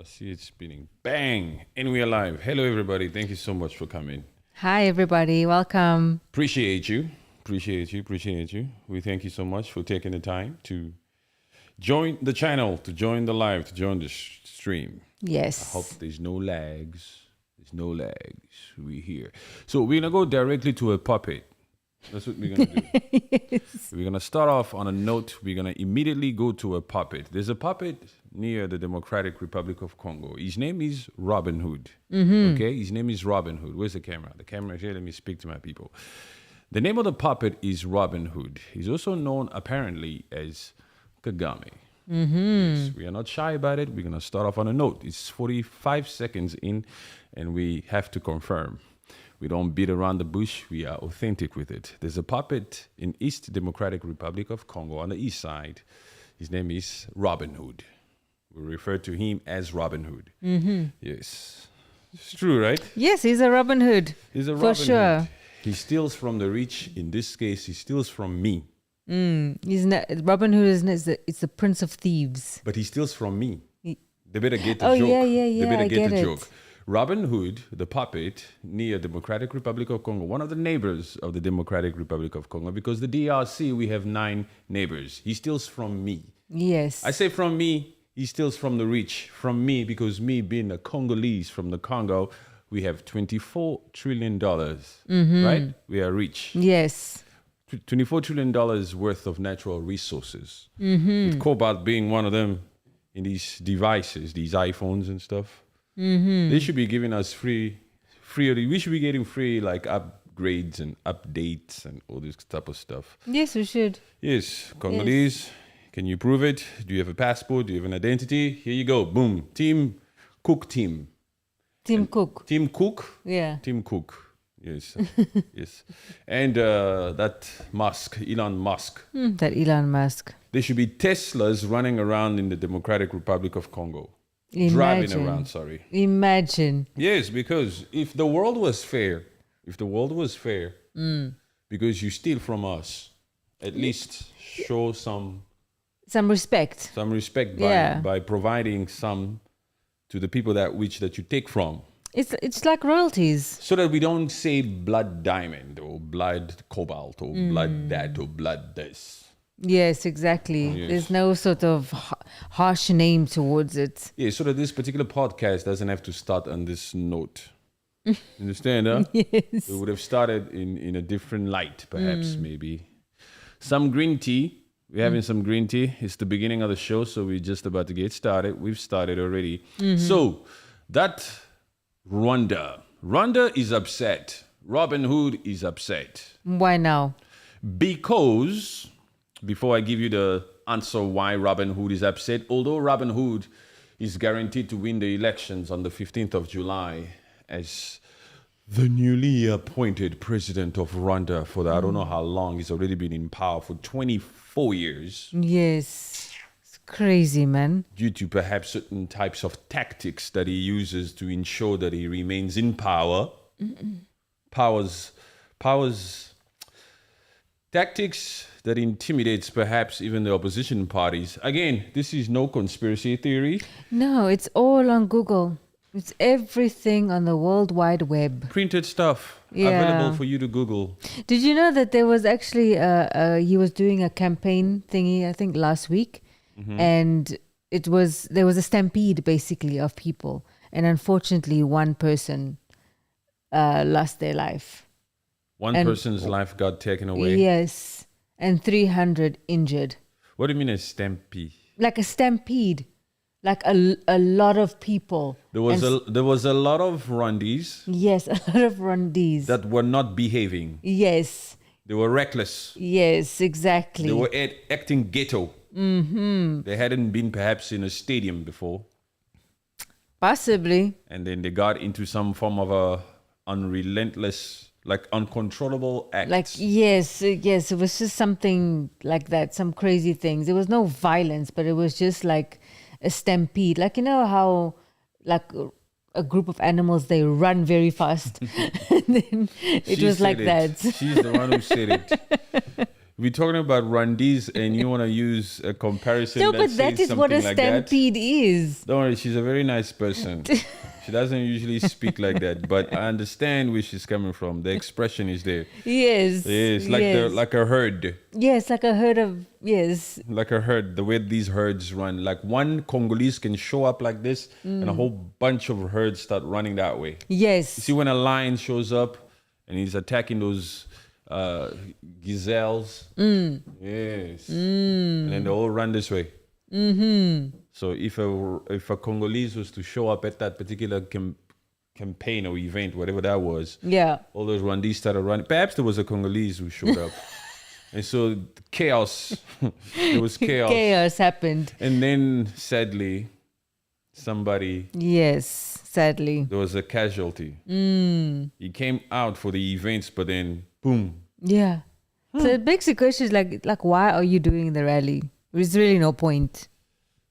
See it spinning. Bang! And we are live. Hello, everybody. Thank you so much for coming. Hi, everybody. Welcome. Appreciate you. Appreciate you. We thank you so much for taking the time to join the channel, to join the live, to join the stream. Yes. I hope there's no lags. We're here. So we're going to go directly to a puppet. That's what we're going to do. Yes. We're going to start off on a note. We're going to immediately go to a puppet. There's a puppet near the Democratic Republic of Congo. His name is Robin Hood. Mm-hmm. Okay? His name is Robin Hood. Where's the camera? The camera is here. Let me speak to my people. The name of the puppet is Robin Hood. He's also known apparently as Kagame. Mm-hmm. Yes, we are not shy about it. We're going to start off on a note. It's 45 seconds in, and we have to confirm. We don't beat around the bush. We are authentic with it. There's a puppet in East Democratic Republic of Congo on the east side. His name is Robin Hood. We refer to him as Robin Hood. Mm-hmm. Yes. It's true, right? Yes, he's a Robin Hood. He's a For Robin sure. Hood. He steals from the rich. In this case, he steals from me. He's not, Robin Hood it's the Prince of Thieves. But he steals from me. He- They better get the Oh, joke. yeah, They better I get get the it. joke. Robin Hood, the puppet, near Democratic Republic of Congo, one of the neighbors of the Democratic Republic of Congo, because the DRC, we have 9 neighbors. He steals from me. Yes. I say from me, he steals from the rich. From me, because me being a Congolese from the Congo, we have $24 trillion, right? We are rich. Yes. $24 trillion worth of natural resources. With cobalt being one of them in these devices, these iPhones and stuff. They should be giving us free. We should be getting free like upgrades and updates and all this type of stuff. Yes, we should. Yes, Congolese, can you prove it? Do you have a passport? Do you have an identity? Here you go. Boom. Team Cook team. Tim Cook. Team Cook. Yeah. Team Cook. Yes. Yes. And that Musk, Elon Musk. That Elon Musk. There should be Teslas running around in the Democratic Republic of Congo. Imagine. Driving around, sorry. Imagine. Yes, because if the world was fair, because you steal from us, at least show some Some respect. by providing some to the people that you take from. It's like royalties. So that we don't say blood diamond or blood cobalt or blood that or blood this. Yes, exactly. Yes. There's no sort of harsh name towards it. Yeah, so that this particular podcast doesn't have to start on this note. Understand, huh? Yes. We would have started in a different light, perhaps, maybe. Some green tea. We're having some green tea. It's the beginning of the show, so we're just about to get started. We've started already. So, that Rwanda is upset. Robin Hood is upset. Why now? Because, before I give you the answer why Robin Hood is upset, although Robin Hood is guaranteed to win the elections on the 15th of July as the newly appointed president of Rwanda for the, I don't know how long, he's already been in power for 24 years. Yes. It's crazy, man. Due to perhaps certain types of tactics that he uses to ensure that he remains in power. Powers tactics that intimidates perhaps even the opposition parties. Again, this is no conspiracy theory. No, it's all on Google. It's everything on the World Wide Web. Printed stuff Yeah. available for you to Google. Did you know that there was actually he was doing a campaign thingy, I think last week, and there was a stampede basically of people, and unfortunately one person lost their life. One And- person's life got taken away. Yes, and 300 injured. What do you mean a stampede? Like a stampede, like a lot of people. There was And a lot of Rwandese yes, a lot of Rwandese. that were not behaving. Yes, They were reckless. yes, exactly. They were acting ghetto. They hadn't been perhaps in a stadium before. Possibly. And then they got into some form of a uncontrollable act. Like, yes, it was just something like that, some crazy things. There was no violence, but it was just like a stampede. Like, you know how, like, a group of animals, they run very fast. And then it She was like said that. She's the one who said it. We're talking about Rwandese, and you want to use a comparison. No, that but that says is what a something like that? stampede is. Don't worry, she's a very nice person. She doesn't usually speak like that, but I understand where she's coming from. The expression is there. Yes. Yes, like a herd. Yes, like a herd of, yes. Like a herd, the way these herds run. Like one Congolese can show up like this, and a whole bunch of herds start running that way. Yes. You see when a lion shows up and he's attacking those gazelles. Yes. And then they all run this way. So if a Congolese was to show up at that particular campaign or event, whatever that was, Yeah. all those Rwandese started running. Perhaps there was a Congolese who showed up. And so chaos, there was chaos. Chaos happened. And then sadly, Yes, sadly. there was a casualty. He came out for the events, but then boom. Yeah. So it begs the question, like, why are you doing the rally? There's really no point.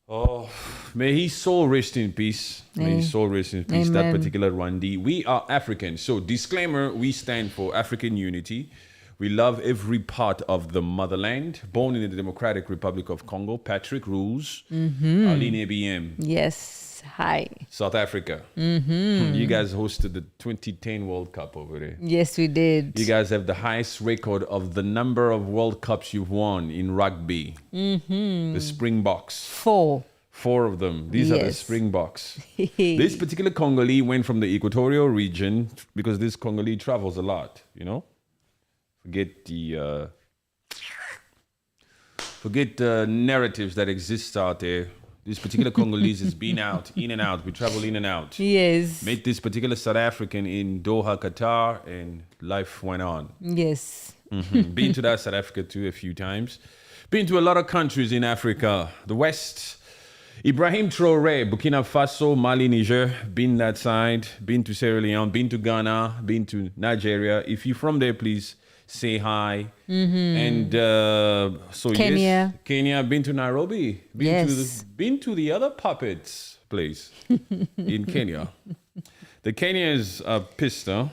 Oh, may his soul rest in peace. May his soul rest in peace. Amen. That particular Rwandi. We are Africans. So disclaimer, we stand for African unity. We love every part of the motherland. Born in the Democratic Republic of Congo, Patrick rules. Arlene ABM, Yes. Hi. South Africa. You guys hosted the 2010 World Cup over there. Yes, we did. You guys have the highest record of the number of World Cups you've won in rugby. The Springboks. 4. 4 of them. These are the Yes. Springboks. This particular Congolese went from the equatorial region because this Congolese travels a lot, you know? Forget the narratives that exist out there. This particular Congolese has been out, in and out. We travel in and out. Yes. Met this particular South African in Doha, Qatar, and life went on. Yes. Been to that South Africa too a few times. Been to a lot of countries in Africa. The West. Ibrahim Traore, Burkina Faso, Mali, Niger. Been that side. Been to Sierra Leone. Been to Ghana. Been to Nigeria. If you're from there, please say hi. And so Kenya. yes, Kenya. Been to Nairobi. Yes. Been to the other puppets place in Kenya. The Kenyans are pissed, huh?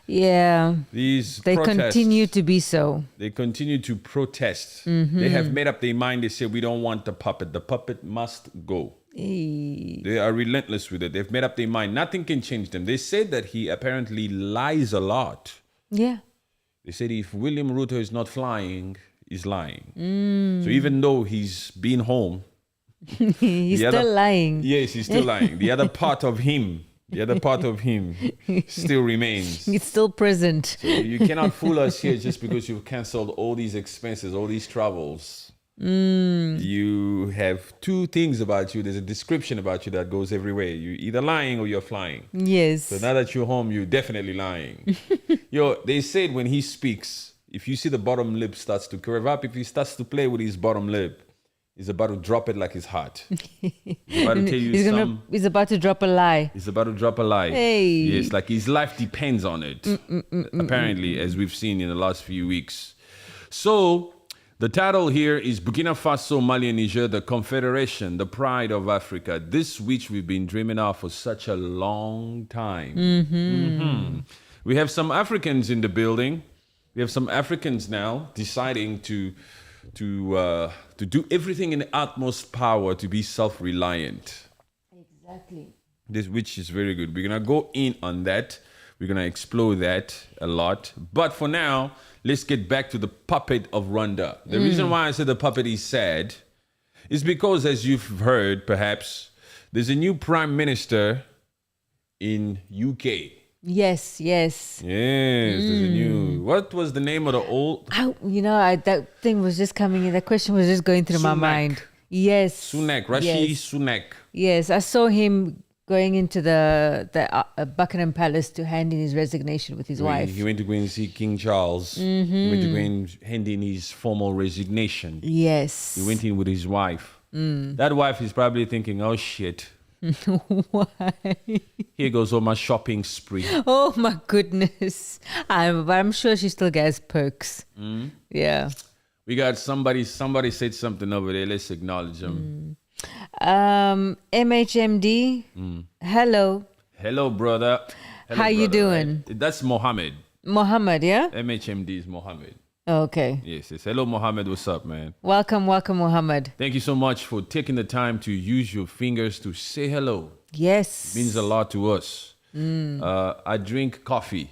Yeah. They Continue to be so. They continue to protest. They have made up their mind. They say, we don't want the puppet. The puppet must go. They are relentless with it. They've made up their mind. Nothing can change them. They said that he apparently lies a lot. Yeah. They said if William Ruto is not flying, he's lying. So even though he's been home, He's still lying. Yes, he's still lying. The other part of him still remains. It's still present. So you cannot fool us here just because you've canceled all these expenses, all these travels. You have 2 things about you. There's a description about you that goes everywhere. You're either lying or you're flying. Yes. So now that you're home, you're definitely lying. They said when he speaks, if you see the bottom lip starts to curve up, if he starts to play with his bottom lip, he's about to drop it like it's hot. He's about to tell you He's about to drop a lie. He's about to drop a lie. Hey. Yes, like his life depends on it. Apparently, as we've seen in the last few weeks. So, the title here is Burkina Faso, Mali, and Niger, the Confederation, the pride of Africa. This which we've been dreaming of for such a long time. We have some Africans in the building. We have some Africans now deciding to do everything in the utmost power to be self-reliant. Exactly. Which is very good. We're going to go in on that. We're going to explore that a lot. But for now, let's get back to the puppet of Rwanda. The reason why I said the puppet is sad is because, as you've heard, perhaps, there's a new Prime Minister in UK. Yes. Yes, there's a new... What was the name of the old... That thing was just coming in. That question was just going through my mind. Yes. Sunak, Rishi Sunak. Yes, I saw him going into the Buckingham Palace to hand in his resignation with his wife. He went to go and see King Charles. He went to go and hand in his formal resignation. Yes. He went in with his wife. That wife is probably thinking, oh shit. Why? Here goes all my shopping spree. Oh my goodness. But I'm sure she still gets perks. Yeah. We got somebody said something over there. Let's acknowledge them. MHMD. Hello. Hello, brother. Hello, How you brother, doing? right? That's Mohammed. Mohammed, yeah? MHMD is Mohammed. Okay. Yes, yes. Hello, Mohammed. What's up, man? Welcome, Muhammad. Thank you so much for taking the time to use your fingers to say hello. Yes. It means a lot to us. I drink coffee.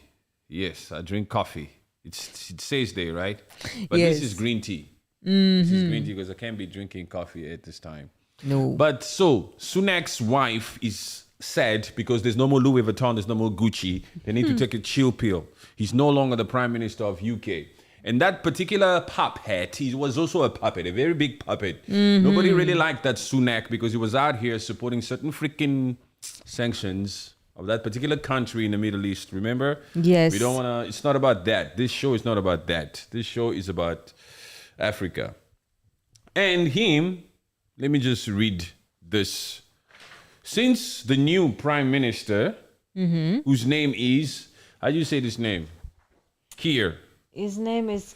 Yes, I drink coffee. It says there, right? But Yes. this is green tea. This is green tea because I can't be drinking coffee at this time. No. But so, Sunak's wife is sad because there's no more Louis Vuitton, there's no more Gucci. They need to take a chill pill. He's no longer the Prime Minister of UK. And that particular puppet, he was also a puppet, a very big puppet. Nobody really liked that Sunak because he was out here supporting certain freaking sanctions of that particular country in the Middle East. Remember? Yes. We don't want to, it's not about that. This show is not about that. This show is about Africa. And him, let me just read this. Since the new Prime Minister, whose name is, how do you say this name? Keir. His name is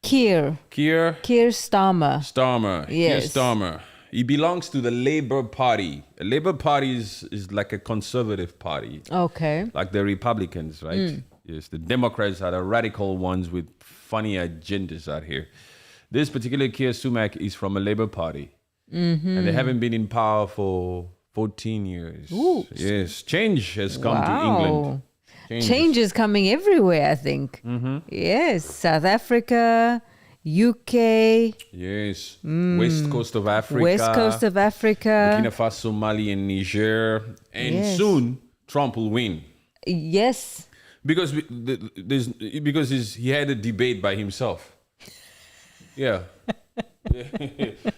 Keir Starmer. Starmer. Yes. Keir Starmer. He belongs to the Labour Party. A Labour Party is like a conservative party. Okay. Like the Republicans, right? Yes, the Democrats are the radical ones with funny agendas out here. This particular Keir Starmer is from a Labour Party. And they haven't been in power for 14 years. Ooh. Yes, change has come to England. Change is coming everywhere, I think. Yes. South Africa, UK. Yes. West Coast of Africa. West Coast of Africa. Burkina Faso, Mali, and Niger. And Yes. soon, Trump will win. Yes. Because he had a debate by himself. Yeah.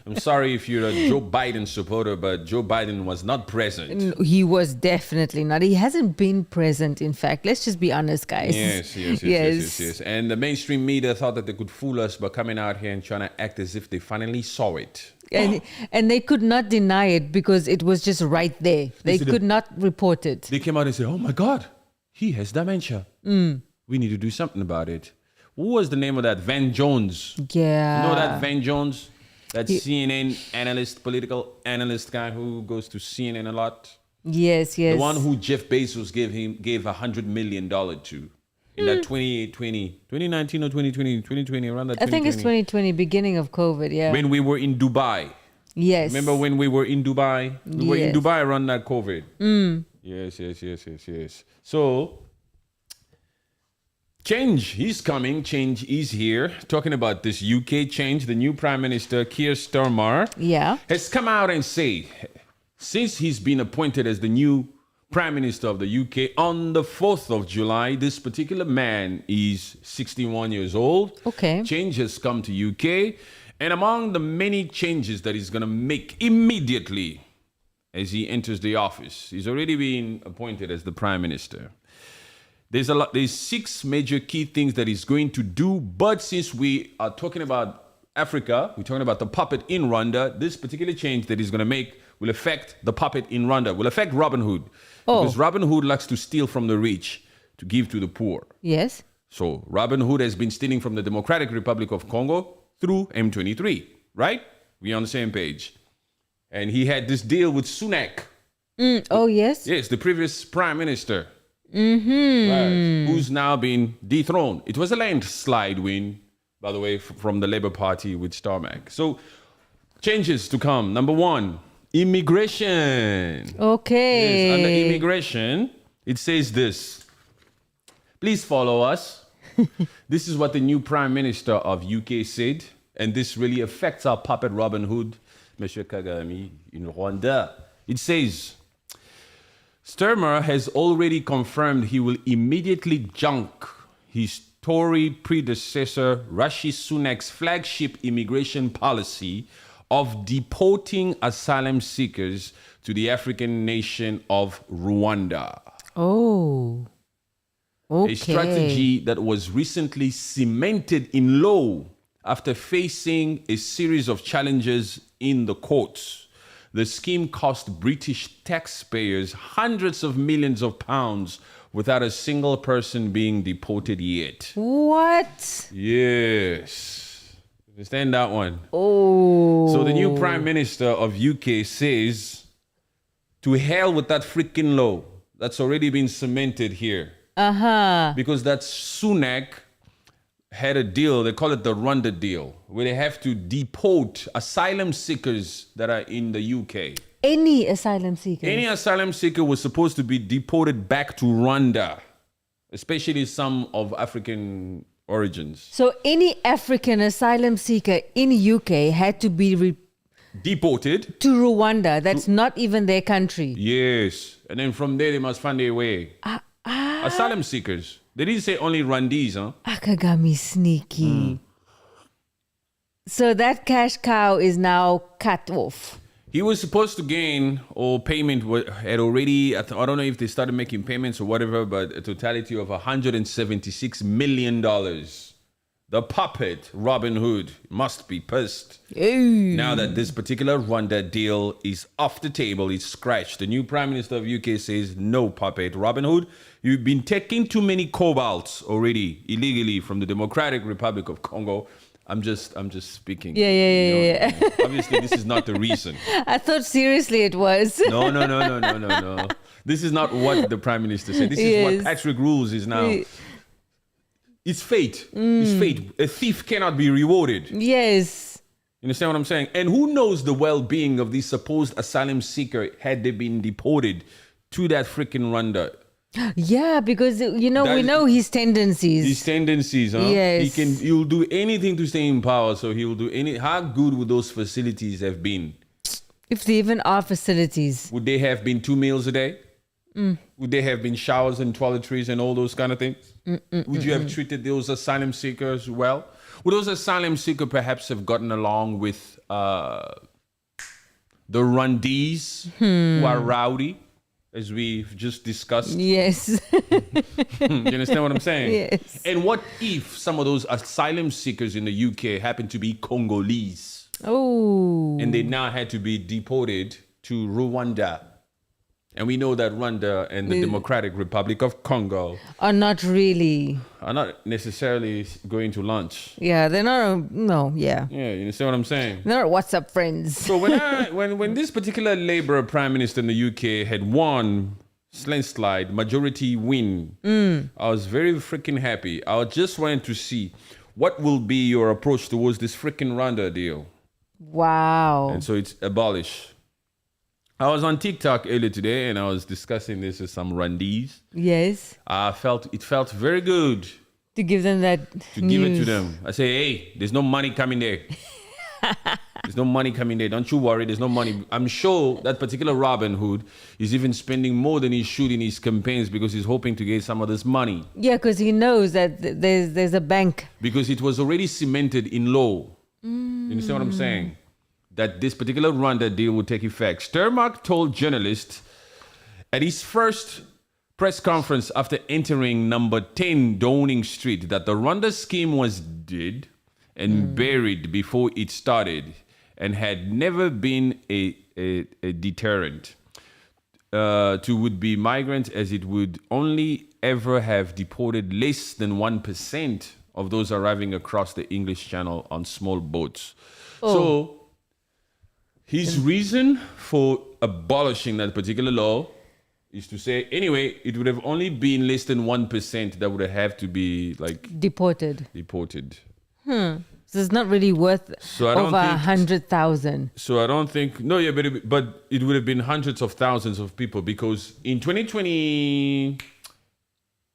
I'm sorry if you're a Joe Biden supporter, but Joe Biden was not present. He was definitely not. He hasn't been present, in fact. Let's just be honest, guys. Yes. And the mainstream media thought that they could fool us by coming out here and trying to act as if they finally saw it. And they could not deny it because it was just right there. They could not report it. They came out and said, oh my God, he has dementia. We need to do something about it. What was the name of that? Van Jones. Yeah. You know that Van Jones? That CNN analyst, political analyst guy who goes to CNN a lot? Yes. The one who Jeff Bezos gave $100 million to in that 2019 or 2020, around that 2020. I think it's 2020, beginning of COVID, yeah. When we were in Dubai. Yes. Remember when we were in Dubai? We were in Dubai around that COVID. Yes. So, change is coming. Change is here. Talking about this UK change, the new Prime Minister, Keir Starmer, has come out and say, since he's been appointed as the new Prime Minister of the UK on the 4th of July, this particular man is 61 years old. Okay. Change has come to UK. And among the many changes that he's going to make immediately as he enters the office, he's already been appointed as the Prime Minister. There's 6 major key things that he's going to do. But since we are talking about Africa, we're talking about the puppet in Rwanda, this particular change that he's going to make will affect the puppet in Rwanda, will affect Robin Hood. Because Robin Hood likes to steal from the rich to give to the poor. Yes. So Robin Hood has been stealing from the Democratic Republic of Congo through M23, right? We're on the same page. And he had this deal with Sunak. Oh, yes? Yes, the previous Prime Minister. Right, who's now been dethroned. It was a landslide win, by the way, from the Labour Party with Starmer. So, changes to come. Number 1, immigration. Okay. Yes, under immigration, it says this. Please follow us. This is what the new Prime Minister of UK said, and this really affects our puppet Robin Hood, Monsieur Kagame, in Rwanda. It says, Starmer has already confirmed he will immediately junk his Tory predecessor Rishi Sunak's flagship immigration policy of deporting asylum seekers to the African nation of Rwanda. Oh, okay. A strategy that was recently cemented in law after facing a series of challenges in the courts. The scheme cost British taxpayers hundreds of millions of pounds without a single person being deported yet. What? Yes. Understand that one? Oh. So the new Prime Minister of UK says, to hell with that freaking law that's already been cemented here. Uh-huh. Because that Sunak had a deal, they call it the Rwanda deal, where they have to deport asylum seekers that are in the UK. Any asylum seeker. Any asylum seeker was supposed to be deported back to Rwanda, especially some of African origins. So any African asylum seeker in UK had to be Deported to Rwanda. That's not even their country. Yes. And then from there, they must find their way. Asylum seekers. They didn't say only Rwandese, huh? Akagami sneaky. So that cash cow is now cut off. He was supposed to gain, or payment had already, I don't know if they started making payments or whatever, but a totality of $176 million. The puppet, Robin Hood, must be pissed. Ooh. Now that this particular Rwanda deal is off the table, it's scratched. The new Prime Minister of UK says, no, puppet. Robin Hood, you've been taking too many cobalts already, illegally, from the Democratic Republic of Congo. I'm just speaking. Yeah. Obviously, this is not the reason. I thought seriously it was. No. This is not what the Prime Minister said. This is what Patrick Rules is now. It's fate. It's fate. A thief cannot be rewarded. Yes. You understand what I'm saying? And who knows the well-being of this supposed asylum seeker had they been deported to that freaking Rwanda? Yeah, because we know his tendencies. His tendencies, huh? Yes. He'll do anything to stay in power. So he'll do how good would those facilities have been? If they even are facilities. Would they have been 2 meals a day? Would there have been showers and toiletries and all those kind of things? Would you have treated those asylum seekers well? Would those asylum seekers perhaps have gotten along with the Rwandese who are rowdy, as we've just discussed? Yes. You understand what I'm saying? Yes. And what if some of those asylum seekers in the UK happen to be Congolese? Oh. And they now had to be deported to Rwanda. And we know that Rwanda and the Democratic Republic of Congo are not necessarily going to lunch. Yeah, they're not. No, yeah. Yeah, you understand what I'm saying? They're not WhatsApp friends. So when this particular Labour Prime Minister in the UK had won, landslide, majority win, I was very freaking happy. I just wanted to see what will be your approach towards this freaking Rwanda deal. Wow. And so it's abolish. I was on TikTok earlier today and I was discussing this with some Rwandese. Yes. It felt very good to give them that to give it to them. I say, hey, there's no money coming there. There's no money coming there. Don't you worry. There's no money. I'm sure that particular Robin Hood is even spending more than he should in his campaigns because he's hoping to get some of this money. Yeah, because he knows that there's a bank. Because it was already cemented in law. You understand what I'm saying? That this particular Rwanda deal would take effect. Starmer told journalists at his first press conference after entering number 10 Downing Street that the Rwanda scheme was dead and buried before it started and had never been a deterrent to would-be migrants, as it would only ever have deported less than 1% of those arriving across the English Channel on small boats. So his reason for abolishing that particular law is to say, anyway, it would have only been less than 1% that would have to be deported. So it's not really worth over 100,000. So I don't think, but it would have been hundreds of thousands of people because in 2020,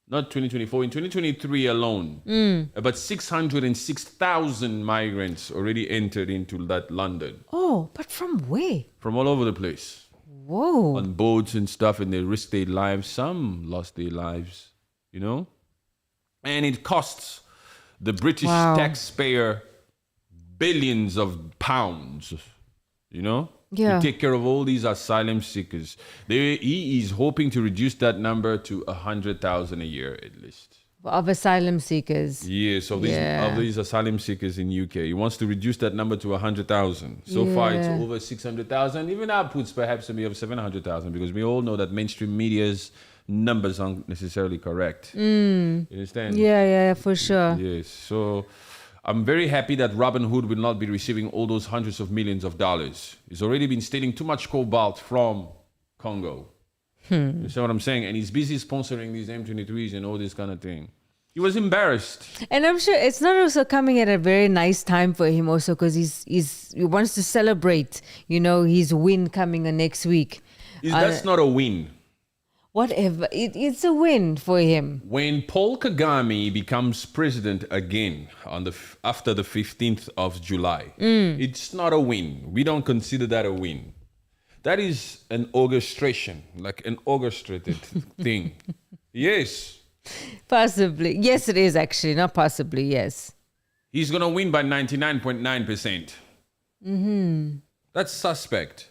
not 2024, in 2023 alone, about 606,000 migrants already entered into that London. Oh, but from where? From all over the place. Whoa. On boats and stuff, and they risked their lives. Some lost their lives, And it costs the British taxpayer billions of pounds, Yeah. to take care of all these asylum seekers. He is hoping to reduce that number to 100,000 a year at least. Of asylum seekers. Yes, of these asylum seekers in UK. He wants to reduce that number to 100,000. So far it's over 600,000. Even outputs perhaps to be of 700,000 because we all know that mainstream media's numbers aren't necessarily correct. You understand? Yeah, for sure. Yes, so I'm very happy that Robin Hood will not be receiving all those hundreds of millions of dollars. He's already been stealing too much cobalt from Congo. You see what I'm saying? And he's busy sponsoring these M23s and all this kind of thing. He was embarrassed. And I'm sure it's not also coming at a very nice time for him also because he wants to celebrate, his win coming on next week. That's not a win. Whatever. It's a win for him. When Paul Kagame becomes president again after the 15th of July, it's not a win. We don't consider that a win. That is an orchestration, like an orchestrated thing. Yes. Possibly. Yes, it is actually. Not possibly, yes. He's going to win by 99.9%. That's suspect.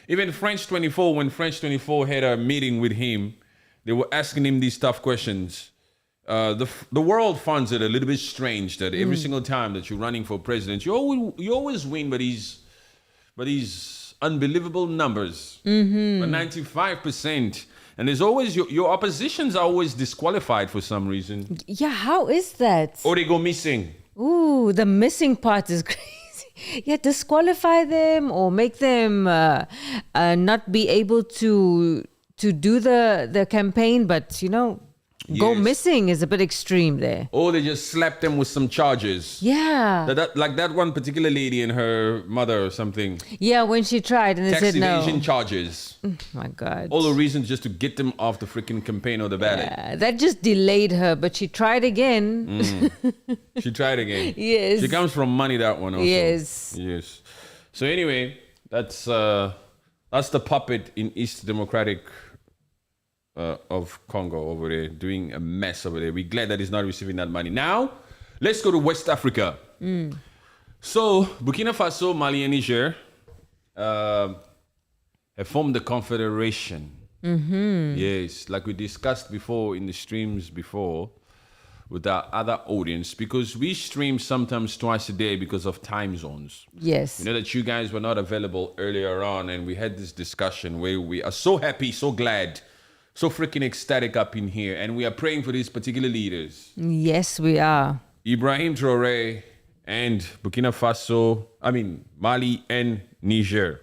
Even French 24, when French 24 had a meeting with him, they were asking him these tough questions. The world finds it a little bit strange that every single time that you're running for president, you always win, but he's unbelievable numbers. But 95%. And there's always, your oppositions are always disqualified for some reason. Yeah, how is that? Or they go missing. Ooh, the missing part is crazy. Yeah, disqualify them or make them not be able to do the campaign, but go missing is a bit extreme there. Or they just slap them with some charges. Yeah. Like that one particular lady and her mother or something. Yeah, when she tried and they Tax said no. Tax evasion charges. Oh my God. All the reasons just to get them off the freaking campaign or the ballot. Yeah, that just delayed her, but she tried again. She tried again. Yes. She comes from money, that one also. Yes. Yes. So anyway, that's the puppet in East Democratic of Congo over there, doing a mess over there. We're glad that he's not receiving that money. Now, let's go to West Africa. So, Burkina Faso, Mali, and Niger have formed the Confederation. Yes, like we discussed before in the streams before with our other audience, because we stream sometimes twice a day because of time zones. Yes. You know that you guys were not available earlier on, and we had this discussion where we are so happy, so glad, so freaking ecstatic up in here, and we are praying for these particular leaders. Yes, we are. Ibrahim Traore and Burkina Faso, Mali and Niger.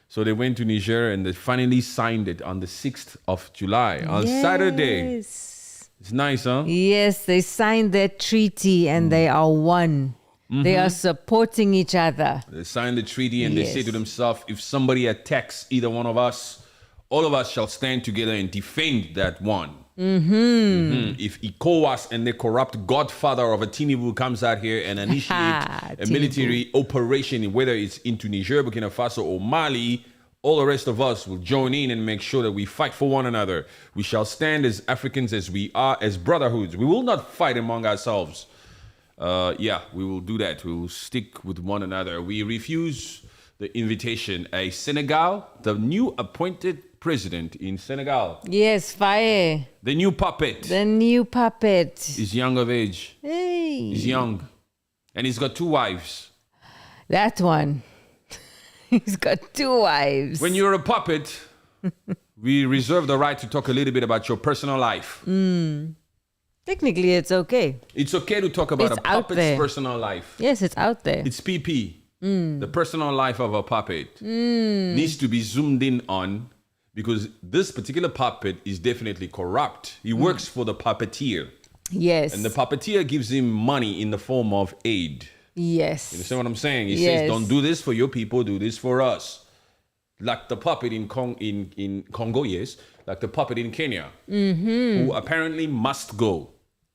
So they went to Niger and they finally signed it on the 6th of July, on Saturday. It's nice, huh? Yes, they signed that treaty and they are one. They are supporting each other. They signed the treaty and they say to themselves, if somebody attacks either one of us, all of us shall stand together and defend that one. If ECOWAS and the corrupt godfather of a Tinubu comes out here and initiate a military operation, whether it's into Niger, Burkina Faso, or Mali, all the rest of us will join in and make sure that we fight for one another. We shall stand as Africans as we are, as brotherhoods. We will not fight among ourselves. We will do that. We will stick with one another. We refuse the invitation. Senegal, the new appointed president in Senegal. Yes, Faye. The new puppet. The new puppet. He's young of age. Hey. He's young. And he's got 2 wives. That one. He's got 2 wives. When you're a puppet, we reserve the right to talk a little bit about your personal life. Technically, it's okay. It's okay to talk about a puppet's personal life. Yes, it's out there. It's PP. The personal life of a puppet needs to be zoomed in on, because this particular puppet is definitely corrupt. He works for the puppeteer. Yes. And the puppeteer gives him money in the form of aid. Yes. You understand what I'm saying? He says, don't do this for your people, do this for us. Like the puppet in Congo, yes. Like the puppet in Kenya, who apparently must go.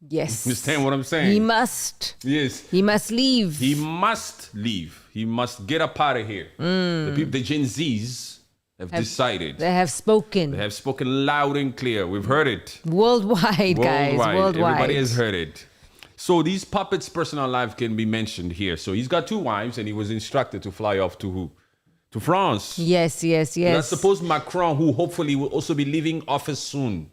Yes. Understand what I'm saying? He must. Yes. He must leave. He must leave. He must get up out of here. The people, the Gen Zs, have decided. They have spoken. They have spoken loud and clear. We've heard it. Worldwide, guys. Worldwide. Everybody has heard it. So these puppets' personal life can be mentioned here. So he's got 2 wives and he was instructed to fly off to who? To France. Yes. I suppose Macron, who hopefully will also be leaving office soon.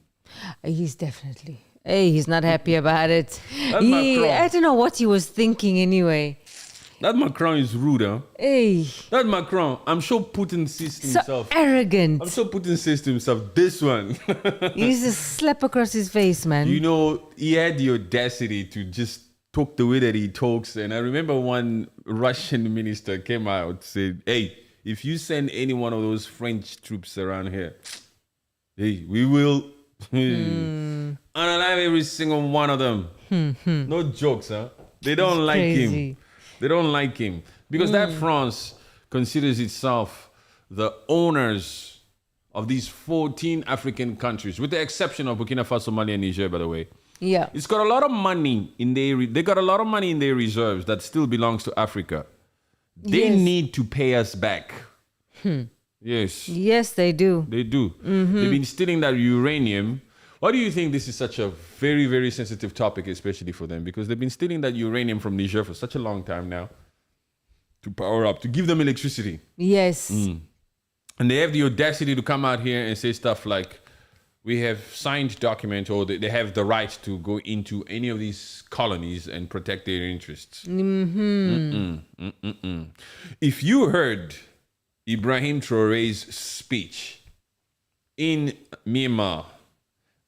He's definitely. Hey, he's not happy about it. Macron. I don't know what he was thinking anyway. That Macron is rude, huh? Hey. That Macron, I'm sure Putin says to himself. So arrogant. I'm sure Putin says to himself, this one. He needs to slap across his face, man. You know, he had the audacity to just talk the way that he talks. And I remember one Russian minister came out and said, hey, if you send any one of those French troops around here, hey, we will unalive every single one of them. No jokes, huh? They don't like crazy. him. They don't like him. Because that France considers itself the owners of these 14 African countries, with the exception of Burkina Faso, Mali, and Niger, by the way. Yeah. It's got a lot of money in they got a lot of money in their reserves that still belongs to Africa. They Yes. need to pay us back. Yes, Yes, they do. they do. They've been stealing that uranium. Why do you think this is such a very, very sensitive topic, especially for them? Because they've been stealing that uranium from Niger for such a long time now to power up, to give them electricity. Yes. And they have the audacity to come out here and say stuff like, we have signed documents, or they have the right to go into any of these colonies and protect their interests. If you heard Ibrahim Traore's speech in Myanmar,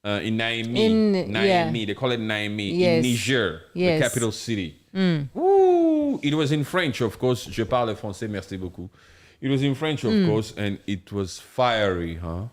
in Niamey, they call it Niamey, Yes. in Niger, Yes. the capital city. Ooh, it was in French, of course. Je parle français, merci beaucoup. It was in French, of course, and it was fiery, huh?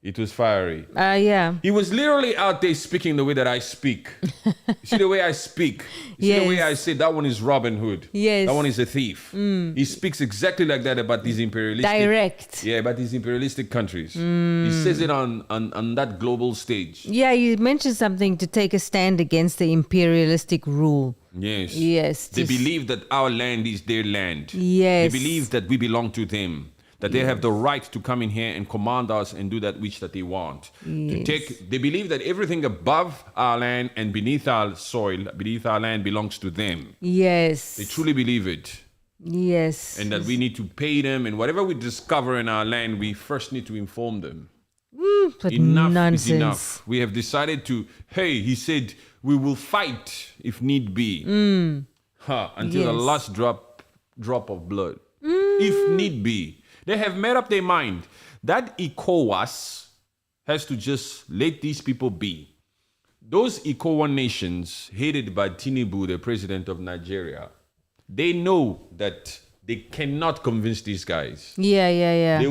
It was fiery. Yeah. He was literally out there speaking the way that I speak. You see the way I speak? You see the way Yes. I say that one is Robin Hood? Yes. That one is a thief. He speaks exactly like that about these imperialistic... Direct. Yeah, about these imperialistic countries. He says it on that global stage. Yeah, you mentioned something to take a stand against the imperialistic rule. Yes. Yes. They just- believe that our land is their land. Yes. They believe that we belong to them. That they have the right to come in here and command us and do that which that they want. They believe that everything above our land and beneath our soil, beneath our land, belongs to them. Yes. They truly believe it. Yes. And that we need to pay them, and whatever we discover in our land, we first need to inform them. But Enough nonsense. is enough. We have decided to, he said, we will fight if need be. Until the Yes. last drop of blood. If need be. They have made up their mind. That ECOWAS has to just let these people be. Those ECOWAS nations, headed by Tinubu, the president of Nigeria, they know that they cannot convince these guys. Yeah.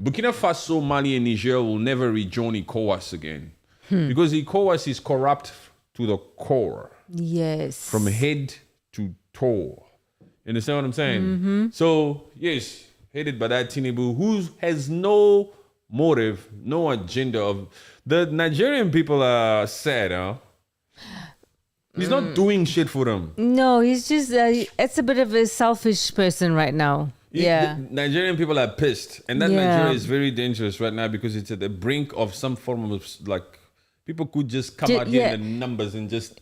Burkina Faso, Mali, and Niger will never rejoin ECOWAS again. Because ECOWAS is corrupt to the core, Yes. from head to toe. You understand what I'm saying? So, yes, headed by that Tinubu, who has no motive, no agenda of... The Nigerian people are sad, huh? He's not doing shit for them. No, he's just, it's a bit of a selfish person right now. Yeah. The Nigerian people are pissed. And that Yeah. Nigeria is very dangerous right now because it's at the brink of some form of, like, people could just come out here in the numbers and just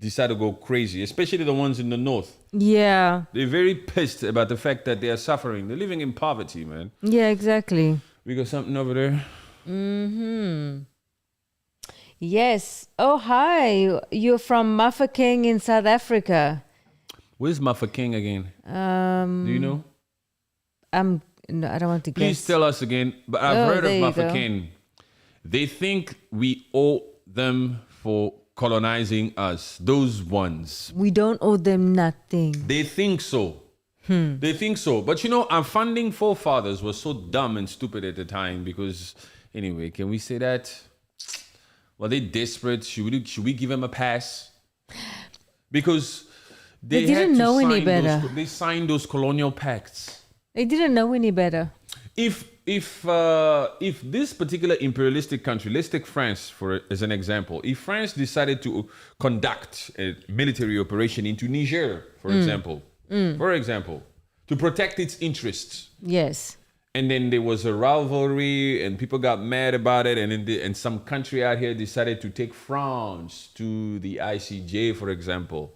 decide to go crazy, especially the ones in the north. Yeah. They're very pissed about the fact that they are suffering. They're living in poverty, man. Yeah, exactly. We got something over there. Yes. Oh, hi. You're from Mafeking in South Africa. Where's Mafeking again? Do you know? No, I don't want to Please guess. tell us again. But I've heard of there you go. Mafeking. They think we owe them for colonizing us. Those ones. We don't owe them nothing. They think so. They think so. But you know, our founding forefathers were so dumb and stupid at the time because, anyway, can we say that? Were they desperate? Should we give them a pass? Because they They didn't had to know any sign better. They signed those colonial pacts. They didn't know any better. If this particular imperialistic country, let's take France as an example. If France decided to conduct a military operation into Niger, for example, to protect its interests, Yes. and then there was a rivalry and people got mad about it, and some country out here decided to take France to the ICJ, for example,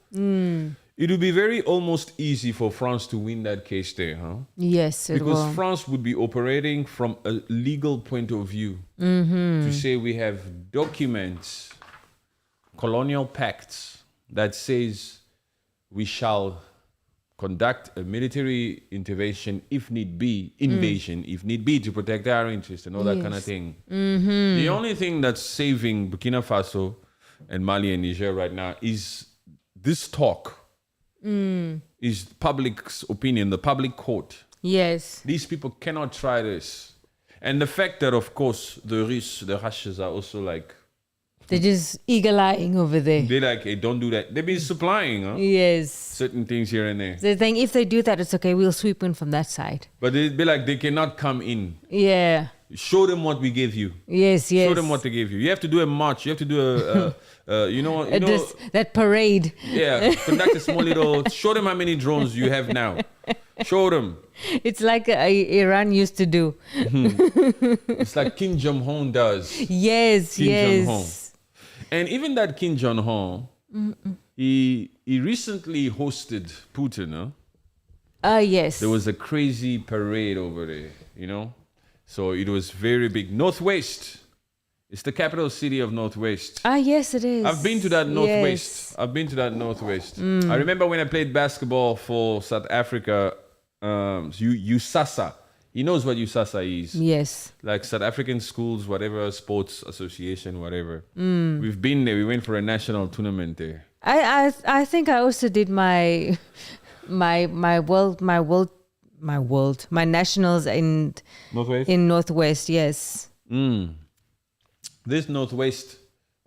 it would be very almost easy for France to win that case there, huh? Yes, it Because will. France would be operating from a legal point of view to say we have documents, colonial pacts that says we shall conduct a military intervention if need be, invasion if need be, to protect our interests and all that kind of Yes. thing. The only thing that's saving Burkina Faso and Mali and Niger right now is this talk. Is public's opinion, the public court. Yes. These people cannot try this. And the fact that, of course, the Russians are also like, They're just eagle-eyeing over there. They're like, hey, don't do that. They've been supplying Yes. certain things here and there. They're saying if they do that, it's okay. We'll sweep in from that side. But they'd be like, they cannot come in. Yeah. Show them what we give you. Yes. Show them what they give you. You have to do a march. You have to do That parade. Yeah, conduct a small little. Show them how many drones you have now. Show them. It's like Iran used to do. It's like Kim Jong-un does. Yes. Kim Jong-un. And even that Kim Jong-un, he recently hosted Putin. Yes. There was a crazy parade over there, So it was very big. Northwest. It's the capital city of Northwest. Yes, it is. I've been to that Northwest. Yes. I've been to that Northwest. I remember when I played basketball for South Africa, USASA. He knows what USASA is. Yes. Like South African schools, whatever, sports association, whatever. We've been there. We went for a national tournament there. I think I also did my nationals in Northwest. Yes. This Northwest,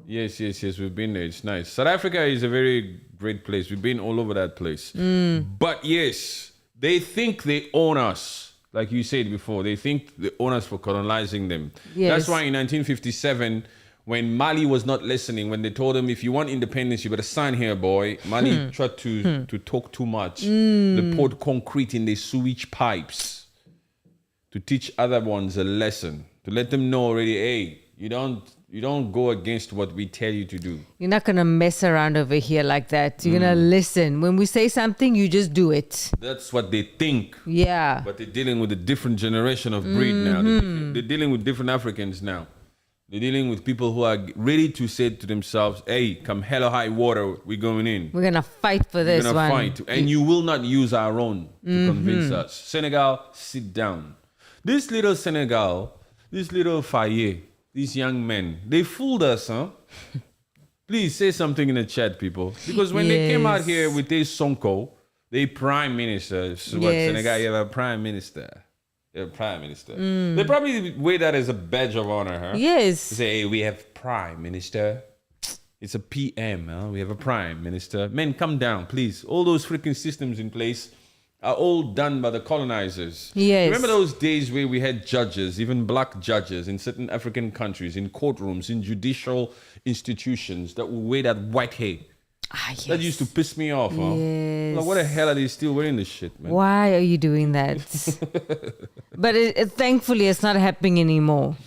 yes, we've been there. It's nice. South Africa is a very great place. We've been all over that place. But yes, they think they own us. Like you said before, they think they own us for colonizing them. Yes. That's why in 1957, when Mali was not listening, when they told them, if you want independence, you better sign here, boy. Mali tried to talk too much. They poured concrete in their sewage pipes to teach other ones a lesson, to let them know already, hey, you don't go against what we tell you to do. You're not going to mess around over here like that. You're going to listen. When we say something, you just do it. That's what they think. Yeah. But they're dealing with a different generation of breed now. They're dealing with different Africans now. They're dealing with people who are ready to say to themselves, hey, come hell or high water, we're going in. We're going to fight for this one. We're going to fight. And you will not use our own to convince us. Senegal, sit down. This little Senegal, this little Faye, these young men, they fooled us, huh? Please say something in the chat, people. Because when they came out here with this Sonko, they prime minister. So what, Senegal, you have a prime minister. You have a prime minister. They probably wear that as a badge of honor, huh? Yes. They say, hey, we have prime minister. It's a PM, huh? We have a prime minister. Men, come down, please. All those freaking systems in place are all done by the colonizers. Yes. Remember those days where we had judges, even black judges in certain African countries, in courtrooms, in judicial institutions that would wear that white hair? Yes. That used to piss me off, huh? Yes. Like, what the hell are they still wearing this shit, man? Why are you doing that? But thankfully, it's not happening anymore.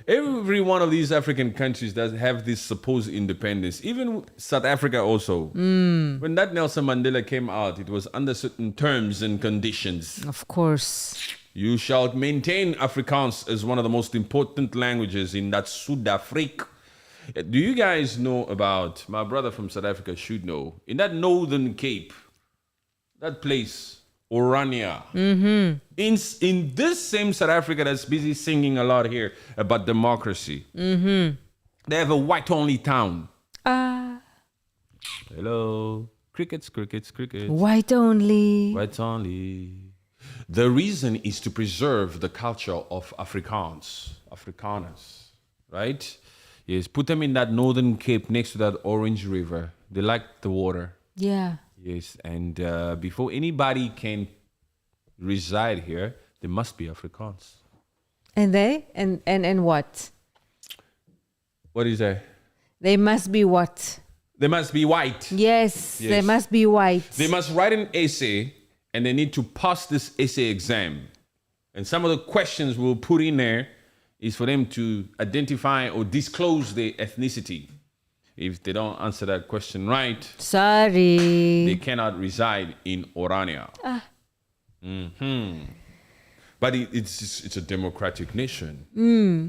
Every one of these African countries that have this supposed independence, even South Africa also, when that Nelson Mandela came out, it was under certain terms and conditions. Of course. You shall maintain Afrikaans as one of the most important languages in that South Africa. Do you guys know about, my brother from South Africa should know, in that Northern Cape, that place, Orania, in this same South Africa that's busy singing a lot here about democracy, they have a white-only town. Hello. Crickets. White only. White only. The reason is to preserve the culture of Afrikaners, right? Yes, put them in that Northern Cape next to that Orange River. They like the water. Yeah. Yes, and before anybody can reside here, they must be Afrikaans. And they? And what? What is that? They must be what? They must be white. Yes, they must be white. They must write an essay, and they need to pass this essay exam. And some of the questions we'll put in there is for them to identify or disclose their ethnicity. If they don't answer that question right, sorry, they cannot reside in Orania. But it's a democratic nation.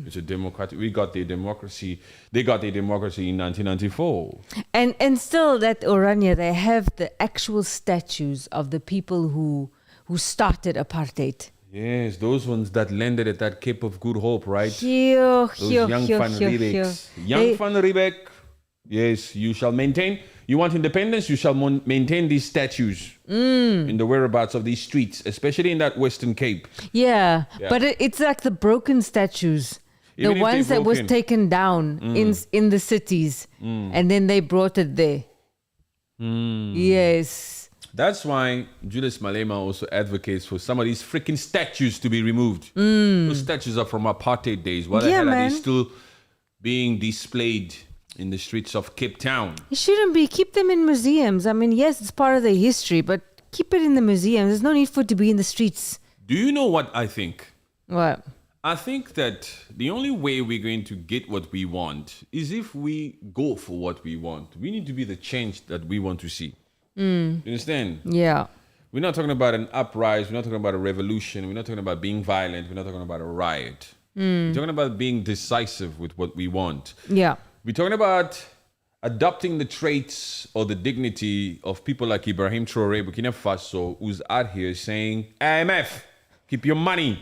It's a democratic. We got their democracy. They got their democracy in 1994. And still, that Orania, they have the actual statues of the people who started apartheid. Yes, those ones that landed at that Cape of Good Hope, right? Those young Van Riebeck. Young Van Riebeck. Yes, you shall maintain. You want independence, you shall maintain these statues in the whereabouts of these streets, especially in that Western Cape. Yeah. But it's like the broken statues. The Even if they ones that broke was in. taken down in the cities, and then they brought it there. Yes. That's why Julius Malema also advocates for some of these freaking statues to be removed. Those statues are from apartheid days. Why the Yeah, hell are man. they still being displayed in the streets of Cape Town? It shouldn't be. Keep them in museums. I mean, yes, it's part of their history, but keep it in the museum. There's no need for it to be in the streets. Do you know what I think? What? I think that the only way we're going to get what we want is if we go for what we want. We need to be the change that we want to see. You understand? Yeah. We're not talking about an uprising. We're not talking about a revolution. We're not talking about being violent. We're not talking about a riot. We're talking about being decisive with what we want. Yeah. We're talking about adopting the traits or the dignity of people like Ibrahim Traore, Burkina Faso, who's out here saying, IMF, keep your money.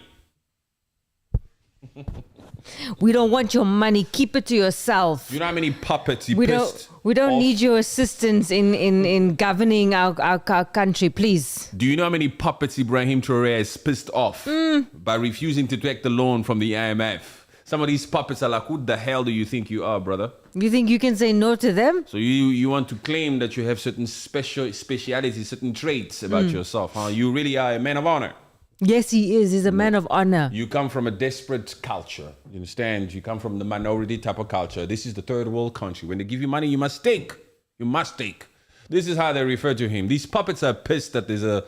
We don't want your money. Keep it to yourself. You know how many puppets he We pissed don't off? need your assistance in governing our country, please. Do you know how many puppets Ibrahim Traore has pissed off by refusing to take the loan from the IMF? Some of these puppets are like, who the hell do you think you are, brother? You think you can say no to them? So you want to claim that you have certain specialities, certain traits about yourself, huh? You really are a man of honor. Yes, he is. He's a man of honor. You come from a desperate culture. You understand? You come from the minority type of culture. This is the third world country. When they give you money, you must take. You must take. This is how they refer to him. These puppets are pissed that there's a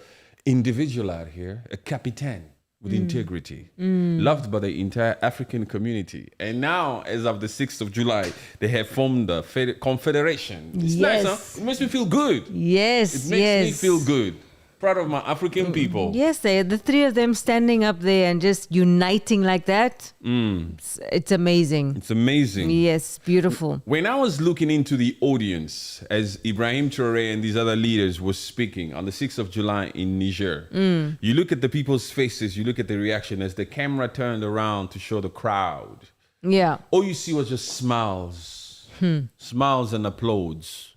individual out here, a capitan with integrity, loved by the entire African community. And now, as of the 6th of July, they have formed the Confederation. It's nice, huh? It makes me feel good. Yes, It makes me feel good. Proud of my African people. Yes, the three of them standing up there and just uniting like that. It's amazing. It's amazing. Yes, beautiful. When I was looking into the audience as Ibrahim Traore and these other leaders were speaking on the 6th of July in Niger, you look at the people's faces, you look at the reaction as the camera turned around to show the crowd. Yeah. All you see was just smiles, smiles and applauds.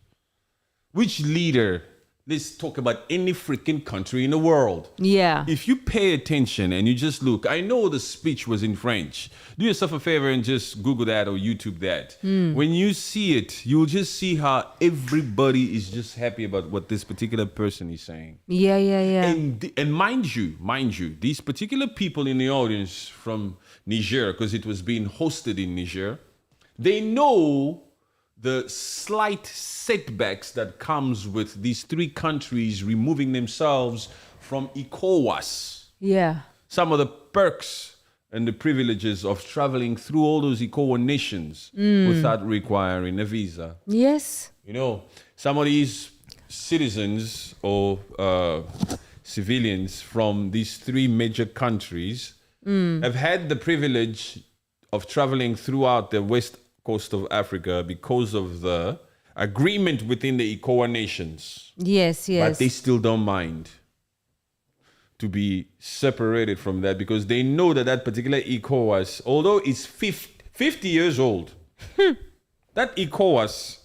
Which leader? Let's talk about any freaking country in the world. Yeah. If you pay attention and you just look, I know the speech was in French. Do yourself a favor and just Google that or YouTube that. When you see it, you'll just see how everybody is just happy about what this particular person is saying. Yeah. And mind you, these particular people in the audience from Niger, because it was being hosted in Niger, they know the slight setbacks that comes with these three countries removing themselves from ECOWAS. Yeah. Some of the perks and the privileges of traveling through all those ECOWAS nations without requiring a visa. Yes. You know, some of these citizens or civilians from these three major countries have had the privilege of traveling throughout the west coast of Africa because of the agreement within the ECOWAS nations. Yes. But they still don't mind to be separated from that because they know that that particular ECOWAS, although it's 50 years old, that ECOWAS,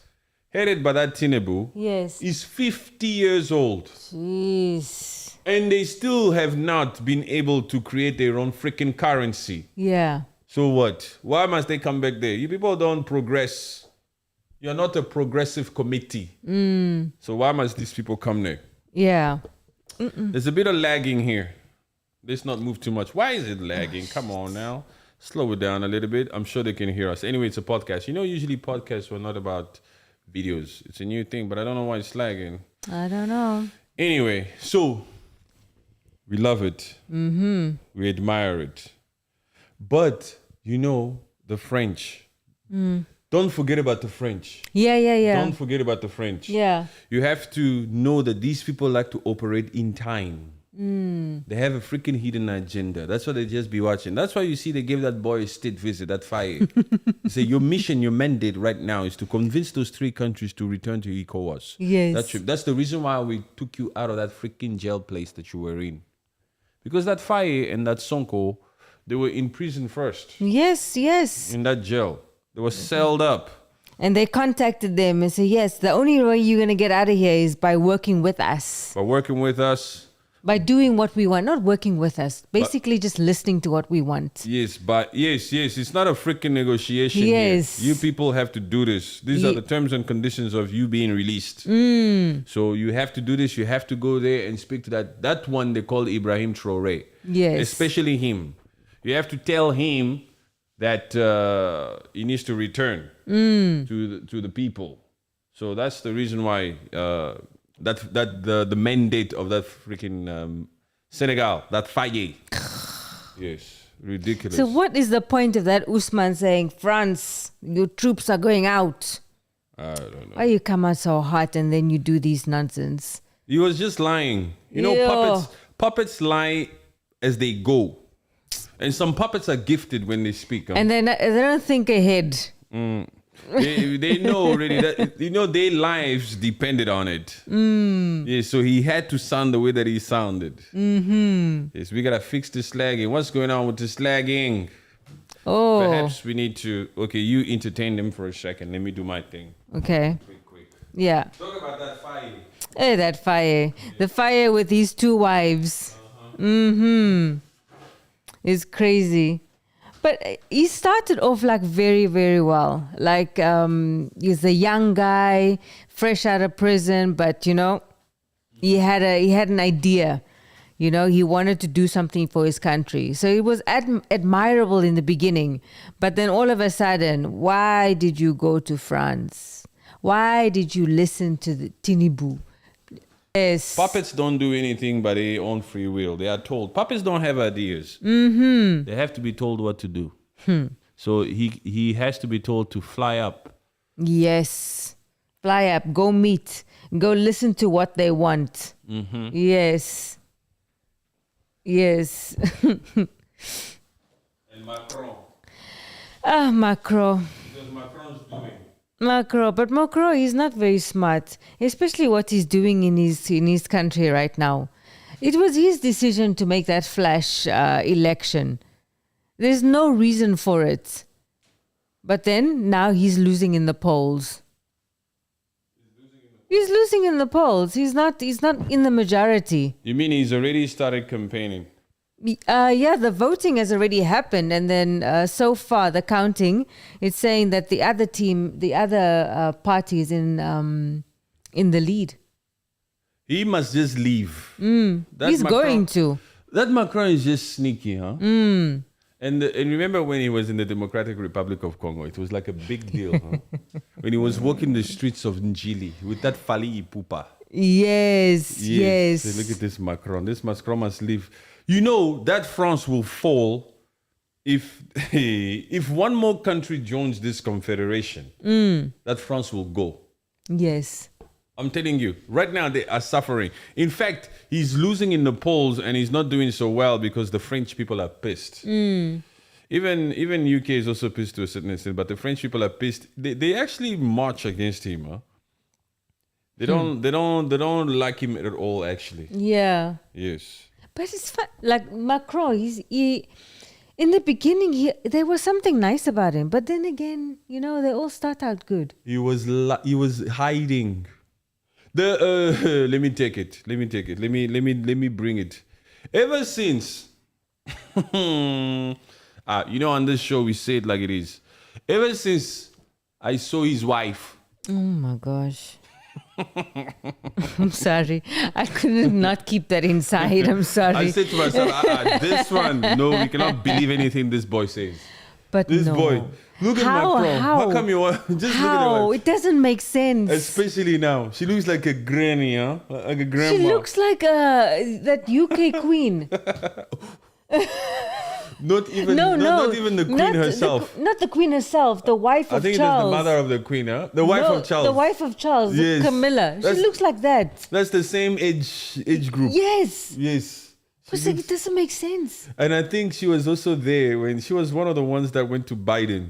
headed by that Tinubu, Yes. is 50 years old. Jeez. And they still have not been able to create their own freaking currency. Yeah. So what? Why must they come back there? You people don't progress. You're not a progressive committee. So why must these people come there? Yeah. There's a bit of lagging here. Let's not move too much. Why is it lagging? Come on now. Slow it down a little bit. I'm sure they can hear us. Anyway, it's a podcast. You know, usually podcasts were not about videos. It's a new thing, but I don't know why it's lagging. I don't know. Anyway, so we love it. We admire it. But, you know, the French. Don't forget about the French. Yeah. Don't forget about the French. Yeah. You have to know that these people like to operate in time. They have a freaking hidden agenda. That's why they just be watching. That's why you see they gave that boy a state visit, that fire. They say, your mission, your mandate right now is to convince those three countries to return to ECOWAS. Yes. That's the reason why we took you out of that freaking jail place that you were in. Because that fire and that Sonko, they were in prison first. Yes. In that jail. They were celled up. And they contacted them and said, yes, the only way you're going to get out of here is by working with us. By working with us, By doing what we want, not working with us. Basically, just listening to what we want. Yes, but yes, it's not a freaking negotiation. Yes. Here. You people have to do this. These are the terms and conditions of you being released. So you have to do this. You have to go there and speak to that one they call Ibrahim Traore. Yes. Especially him. You have to tell him that he needs to return to the people. So that's the reason why the mandate of that freaking Senegal, that Faye. Yes, ridiculous. So what is the point of that Usman saying, France, your troops are going out? I don't know. Why you come out so hot and then you do these nonsense? He was just lying. You know, puppets lie as they go. And some puppets are gifted when they speak. And they don't think ahead. They know already that, their lives depended on it. Yes, so he had to sound the way that he sounded. Yes, we gotta fix the slagging. What's going on with the slagging? Oh. Perhaps we need to, you entertain them for a second. Let me do my thing. Okay. Quick. Yeah. Talk about that fire. Hey, that fire. The fire with his 2 wives. It's crazy. But he started off like very, very well. Like he's a young guy, fresh out of prison, but he had an idea. He wanted to do something for his country. So it was admirable in the beginning. But then all of a sudden, why did you go to France? Why did you listen to the Tinubu? Yes. Puppets don't do anything by their own free will. They are told. Puppets don't have ideas. They have to be told what to do. So he has to be told to fly up. Yes. Fly up. Go meet. Go listen to what they want. Yes. Yes. And Macron. Macron. Because Macron's doing. But Macron is not very smart, especially what he's doing in his country right now. It was his decision to make that flash election. There's no reason for it. But then now he's losing in the polls. He's losing in the polls. He's not in the majority. You mean he's already started campaigning? Yeah, the voting has already happened, and then so far the counting, it's saying that the other party is in the lead. He must just leave. He's going to. That Macron is just sneaky, huh? And remember when he was in the Democratic Republic of Congo, it was like a big deal, huh? When he was walking the streets of Njili with that Fali Ipupa. Yes. Say, look at this Macron. This Macron must leave. That France will fall if one more country joins this confederation. That France will go. Yes. I'm telling you, right now they are suffering. In fact, he's losing in the polls and he's not doing so well because the French people are pissed. Even UK is also pissed to a certain extent, but the French people are pissed. They actually march against him. Huh? They don't like him at all. Actually. Yeah. Yes. But it's fun. Like Macron, he in the beginning there was something nice about him, but then again, they all start out good. He was hiding. Let me take it. Let me bring it. Ever since, on this show we say it like it is. Ever since I saw his wife. Oh my gosh. I'm sorry. I couldn't not keep that inside. I'm sorry. I said to myself, this one, no, we cannot believe anything this boy says. But this boy, look at Macron. How come you want? Just look at her. It doesn't make sense. Especially now, she looks like a granny, huh? Like a grandma. She looks like that UK queen. Not even the queen herself. Not the queen herself, the wife of Charles. I think that's the mother of the queen, huh? The wife of Charles. The wife of Charles, yes. Camilla. She looks like that. That's the same age group. Yes. It doesn't make sense. And I think she was also there when she was one of the ones that went to Biden.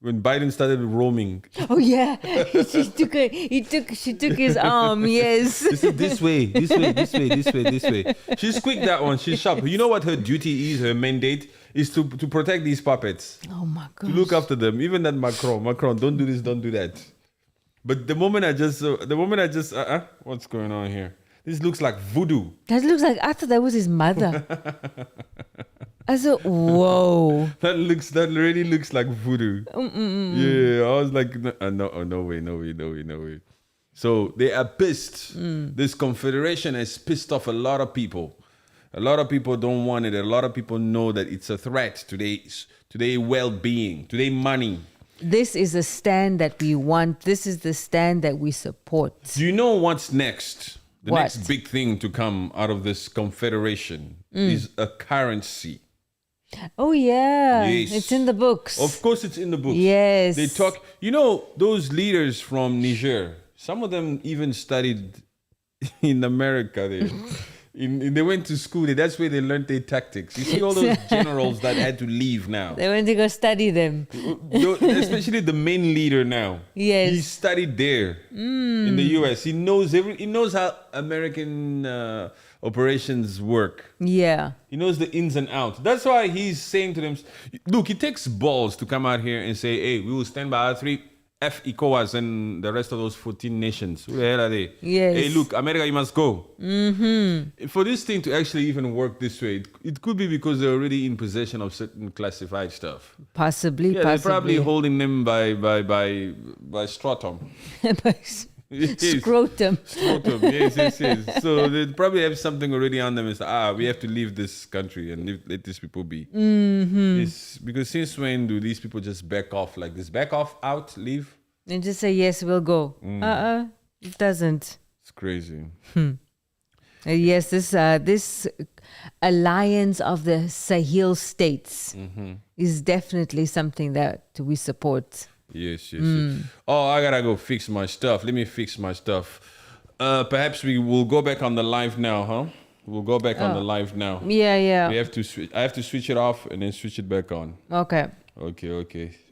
When Biden started roaming. Oh yeah, she took his arm. Yes. This way. She's quick, that one. She's sharp. You know what her duty is? Her mandate is to protect these puppets. Oh my god. To look after them. Even that Macron, don't do this, don't do that. But the moment I just, what's going on here? This looks like voodoo. That looks like, I thought that was his mother. I said, whoa. That really looks like voodoo. Yeah, I was like, no way. So they are pissed. This confederation has pissed off a lot of people. A lot of people don't want it. A lot of people know that it's a threat to their well-being, to their money. This is a stand that we want. This is the stand that we support. Do you know what's next? The What? next big thing to come out of this confederation is a currency. Oh, yeah. Yes. It's in the books. Of course, it's in the books. Yes. They talk, those leaders from Niger, some of them even studied in America there. They went to school. That's where they learned their tactics. You see all those generals that had to leave now. They went to go study them. Especially the main leader now. Yes. He studied there in the US. He knows how American operations work. Yeah. He knows the ins and outs. That's why he's saying to them, look, it takes balls to come out here and say, hey, we will stand by our 3 ECOWAS and the rest of those 14 nations. Who the hell are they? Yes. Hey, look, America, you must go. For this thing to actually even work this way, it could be because they're already in possession of certain classified stuff. Possibly. They're probably holding them by stratum. Scrotum. Scrotum, yes. So they probably have something already on them. It's we have to leave this country and let these people be. It's because since when do these people just back off like this? Back off, out, leave? And just say, yes, we'll go. It doesn't. It's crazy. Yes, this alliance of the Sahel states is definitely something that we support. Yes. Oh, I gotta go fix my stuff. Let me fix my stuff. Perhaps we will go back on the live now, huh? We'll go back on the live now. Yeah. We have to switch. I have to switch it off and then switch it back on. Okay.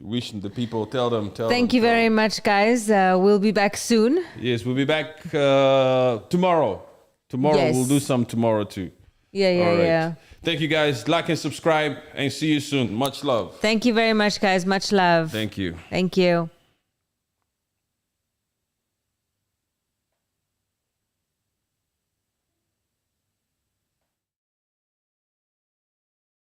Wish the people, tell them. Thank you very much, guys. We'll be back soon. Yes, we'll be back tomorrow. Yes. We'll do some tomorrow too. Yeah. Thank you guys. Like and subscribe and see you soon. Much love. Thank you very much, guys. Much love. Thank you. Thank you.